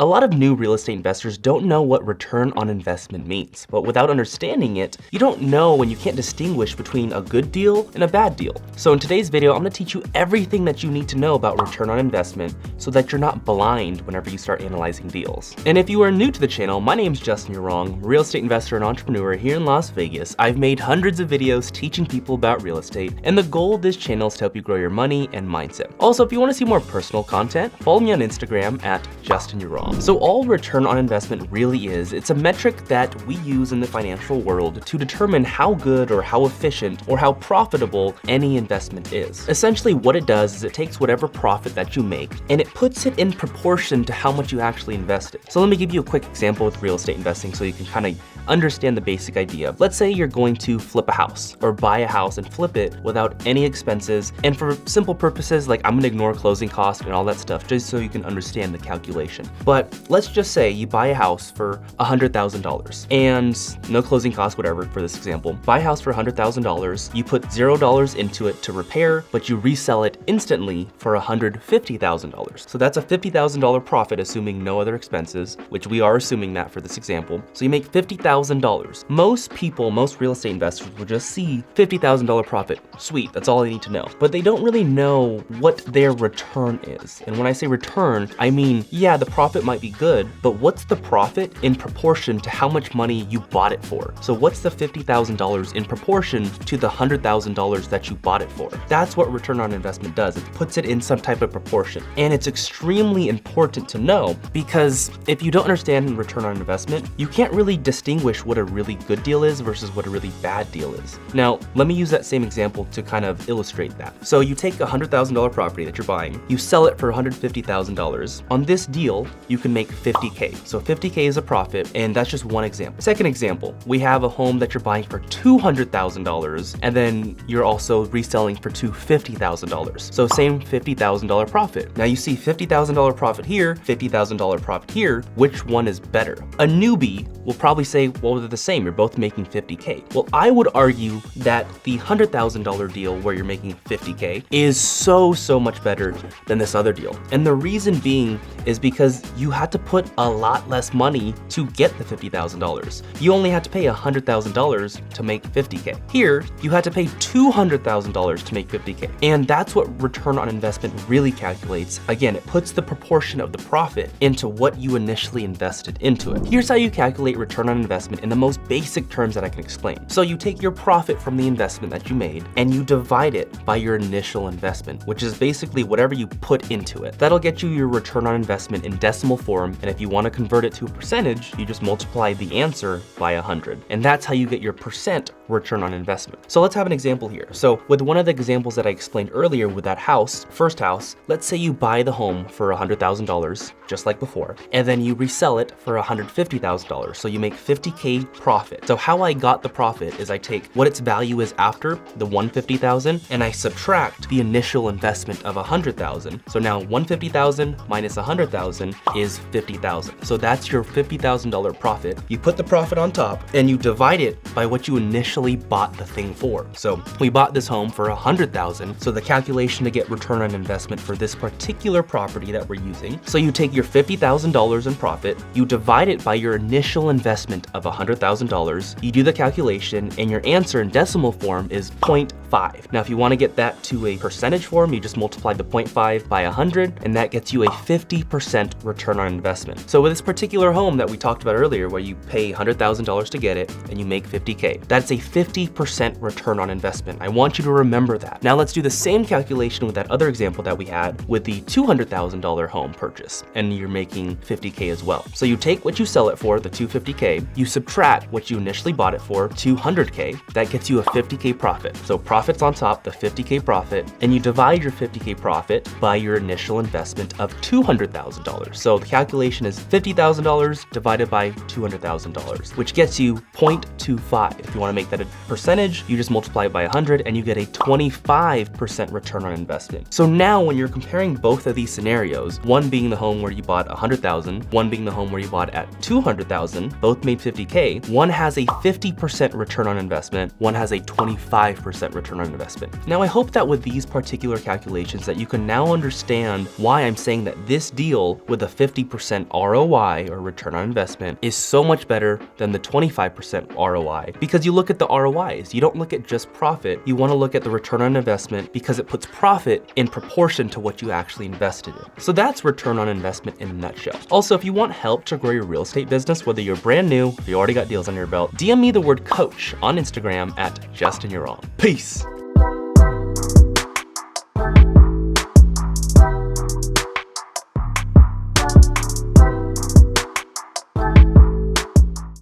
A lot of new real estate investors don't know what return on investment means, but without understanding it, you don't know and you can't distinguish between a good deal and a bad deal. So in today's video, I'm gonna teach you everything that you need to know about return on investment so that you're not blind whenever you start analyzing deals. And if you are new to the channel, my name's Justin Yaron, real estate investor and entrepreneur here in Las Vegas. I've made hundreds of videos teaching people about real estate, and the goal of this channel is to help you grow your money and mindset. Also, if you wanna see more personal content, follow me on Instagram at Justin Yaron. So all return on investment really is, it's a metric that we use in the financial world to determine how good or how efficient or how profitable any investment is. Essentially what it does is it takes whatever profit that you make and it puts it in proportion to how much you actually invested. So let me give you a quick example with real estate investing so you can kind of understand the basic idea. Let's say you're going to flip a house or buy a house and flip it without any expenses. And for simple purposes, like I'm gonna ignore closing costs and all that stuff just so you can understand the calculation. But let's just say you buy a house for $100,000 and no closing costs, whatever, for this example. Buy a house for $100,000, you put $0 into it to repair, but you resell it instantly for $150,000. So that's a $50,000 profit, assuming no other expenses, which we are assuming that for this example. So you make $50,000. Most people, most real estate investors will just see $50,000 profit. Sweet, that's all they need to know. But they don't really know what their return is. And when I say return, I mean, yeah, the profit might be good, but what's the profit in proportion to how much money you bought it for? So what's the $50,000 in proportion to the $100,000 that you bought it for? That's what return on investment does. It puts it in some type of proportion. And it's extremely important to know because if you don't understand return on investment, you can't really distinguish what a really good deal is versus what a really bad deal is. Now, let me use that same example to kind of illustrate that. So you take a $100,000 property that you're buying, you sell it for $150,000. On this deal, you can make $50K. So $50K is a profit, and that's just one example. Second example, we have a home that you're buying for $200,000, and then you're also reselling for $250,000. So same $50,000 profit. Now you see $50,000 profit here, $50,000 profit here. Which one is better? A newbie will probably say, well, they're the same. You're both making $50K. Well, I would argue that the $100,000 deal where you're making $50K is so much better than this other deal. And the reason being is because you had to put a lot less money to get the $50,000. You only had to pay $100,000 to make $50K. Here, you had to pay $200,000 to make $50K. And that's what return on investment really calculates. Again, it puts the proportion of the profit into what you initially invested into it. Here's how you calculate return on investment in the most basic terms that I can explain. So you take your profit from the investment that you made and you divide it by your initial investment, which is basically whatever you put into it. That'll get you your return on investment in decimal form. And if you want to convert it to a percentage, you just multiply the answer by 100. And that's how you get your percent return on investment. So let's have an example here. So with one of the examples that I explained earlier with that house, first house, let's say you buy the home for $100,000, just like before, and then you resell it for $150,000. So you make $50K profit. So how I got the profit is I take what its value is after the $150,000 and I subtract the initial investment of $100,000. So now $150,000 minus $100,000 is $50,000. So that's your $50,000 profit. You put the profit on top and you divide it by what you initially bought the thing for. So we bought this home for $100,000. So the calculation to get return on investment for this particular property that we're using. So you take your $50,000 in profit, you divide it by your initial investment of $100,000, you do the calculation, and your answer in decimal form is 0.5. Now, if you want to get that to a percentage form, you just multiply the 0.5 by 100, and that gets you a 50% return on investment. So with this particular home that we talked about earlier, where you pay $100,000 to get it, and you make $50K, that's a 50% return on investment. I want you to remember that. Now let's do the same calculation with that other example that we had with the $200,000 home purchase, and you're making $50K as well. So you take what you sell it for, the $250K, you subtract what you initially bought it for, $200K, that gets you a $50K profit. So profits on top, the $50K profit, and you divide your $50K profit by your initial investment of $200,000. So the calculation is $50,000 divided by $200,000, which gets you 0.25. If you want to make that a percentage, you just multiply it by 100 and you get a 25% return on investment. So now when you're comparing both of these scenarios, one being the home where you bought 100,000, one being the home where you bought at 200,000, both made 50K, one has a 50% return on investment, one has a 25% return on investment. Now I hope that with these particular calculations that you can now understand why I'm saying that this deal with a 50% ROI or return on investment is so much better than the 25% ROI, because you look at the ROIs, you don't look at just profit, you want to look at the return on investment because it puts profit in proportion to what you actually invested in. So that's return on investment in a nutshell. Also, if you want help to grow your real estate business, whether you're brand new or you already got deals on your belt, DM me the word coach on Instagram at JustinYouWrong. Peace.